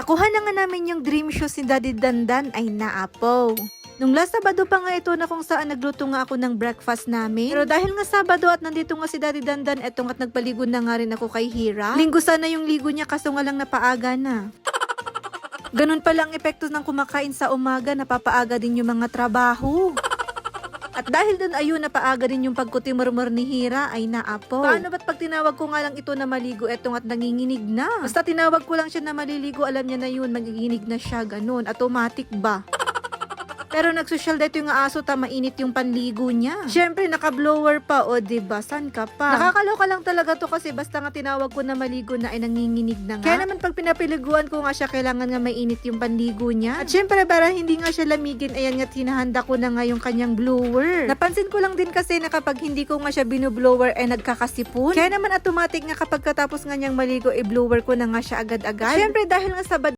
Nakuha na nga namin yung dream shoes ni Daddy Dandan ay naapo. Nung last Sabado pa nga ito na kung saan nagluto nga ako ng breakfast namin. Pero dahil nga Sabado at nandito nga si Daddy Dandan, etong at nagpaligo na nga rin ako kay Hira. Linggo sana yung ligo niya kaso nga lang napaaga na. Ganun pala ang epekto ng kumakain sa umaga, napapaaga din yung mga trabaho. At dahil dun ayun, napaaga din yung pagkutimurmur ni Hira ay naapo. Paano ba't pag tinawag ko nga lang ito na maligo, etong at nanginginig na? Basta tinawag ko lang siya na maliligo, alam niya na yun, magiginig na siya, ganun. Automatic ba? Pero nagsosyal dito yung aso, mainit yung panligo niya. Siyempre, naka-blower pa, o diba? San ka pa? Nakakaloka lang talaga to kasi basta nga tinawag ko na maligo na ay nanginginig na nga. Kaya naman pag pinapiliguan ko nga siya, kailangan nga mainit yung panligo niya. At siyempre, para hindi nga siya lamigin, ayan nga hinahanda ko na nga yung kanyang blower. Napansin ko lang din kasi na kapag hindi ko nga siya binublower ay nagkakasipon. Kaya naman automatic nga kapag katapos nga niyang maligo, i-blower ko na nga siya agad-agad. Siyempre, dahil nga Sabado